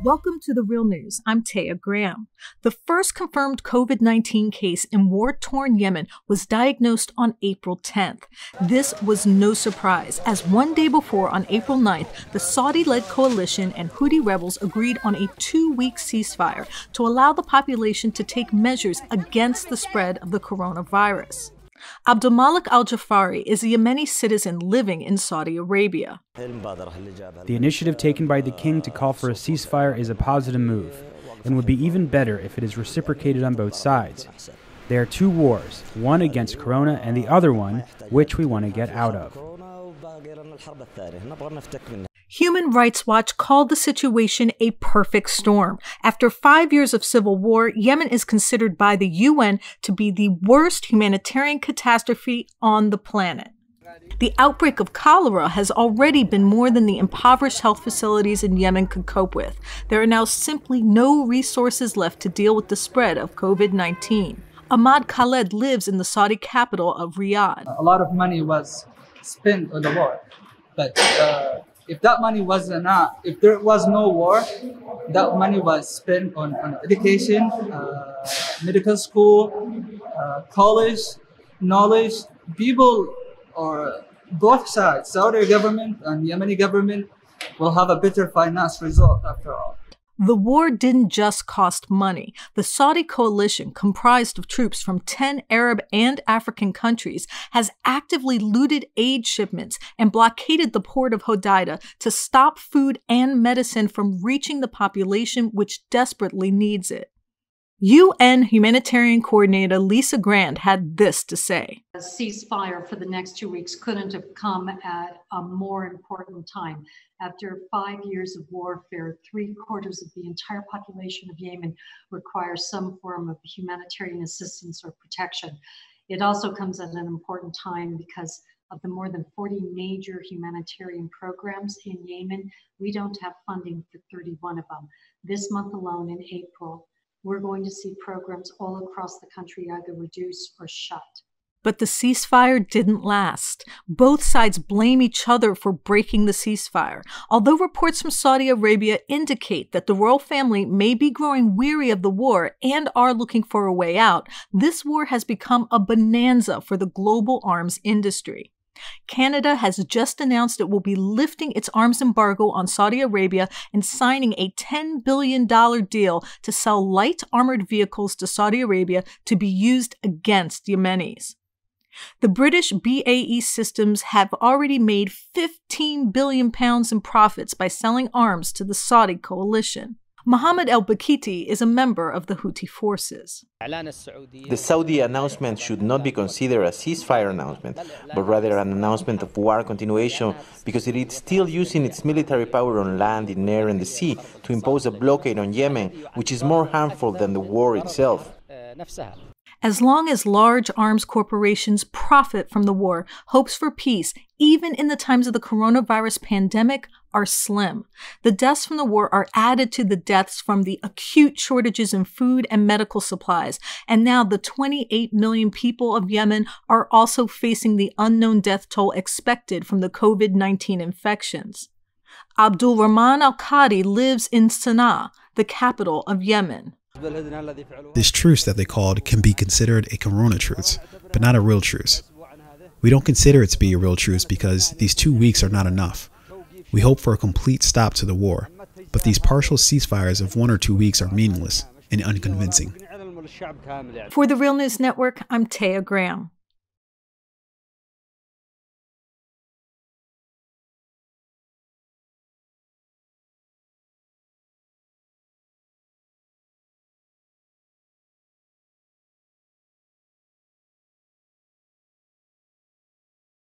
Welcome to The Real News. I'm Taya Graham. The first confirmed COVID-19 case in war-torn Yemen was diagnosed on April 10th. This was no surprise, as one day before, on April 9th, the Saudi-led coalition and Houthi rebels agreed on a 2-week ceasefire to allow the population to take measures against the spread of the coronavirus. Abdulmalik al-Jafari is a Yemeni citizen living in Saudi Arabia. The initiative taken by the king to call for a ceasefire is a positive move, and would be even better if it is reciprocated on both sides. There are two wars, one against Corona and the other one, which we want to get out of. Human Rights Watch called the situation a perfect storm. After 5 years of civil war, Yemen is considered by the UN to be the worst humanitarian catastrophe on the planet. The outbreak of cholera has already been more than the impoverished health facilities in Yemen could cope with. There are now simply no resources left to deal with the spread of COVID-19. Ahmad Khaled lives in the Saudi capital of Riyadh. A lot of money was spent on the war, but if that money if there was no war, that money was spent on education, medical school, college, knowledge. People, or both sides, Saudi government and Yemeni government, will have a better finance result after all. The war didn't just cost money. The Saudi coalition, comprised of troops from 10 Arab and African countries, has actively looted aid shipments and blockaded the port of Hodeidah to stop food and medicine from reaching the population which desperately needs it. UN humanitarian coordinator Lisa Grand had this to say. A ceasefire for the next 2 weeks couldn't have come at a more important time. After 5 years of warfare, 3/4 of the entire population of Yemen requires some form of humanitarian assistance or protection. It also comes at an important time because of the more than 40 major humanitarian programs in Yemen. We don't have funding for 31 of them. This month alone, in April, we're going to see programs all across the country either reduced or shut. But the ceasefire didn't last. Both sides blame each other for breaking the ceasefire. Although reports from Saudi Arabia indicate that the royal family may be growing weary of the war and are looking for a way out, this war has become a bonanza for the global arms industry. Canada has just announced it will be lifting its arms embargo on Saudi Arabia and signing a $10 billion deal to sell light armored vehicles to Saudi Arabia to be used against Yemenis. The British BAE Systems have already made £15 billion in profits by selling arms to the Saudi coalition. Mohammed El-Bakiti is a member of the Houthi forces. The Saudi announcement should not be considered a ceasefire announcement, but rather an announcement of war continuation, because it is still using its military power on land, in air, and the sea to impose a blockade on Yemen, which is more harmful than the war itself. As long as large arms corporations profit from the war, hopes for peace, even in the times of the coronavirus pandemic, are slim. The deaths from the war are added to the deaths from the acute shortages in food and medical supplies, and now the 28 million people of Yemen are also facing the unknown death toll expected from the COVID-19 infections. Abdul Rahman Al-Qadi lives in Sana'a, the capital of Yemen. This truce that they called can be considered a corona truce, but not a real truce. We don't consider it to be a real truce because these 2 weeks are not enough. We hope for a complete stop to the war, but these partial ceasefires of 1 or 2 weeks are meaningless and unconvincing. For the Real News Network, I'm Taya Graham.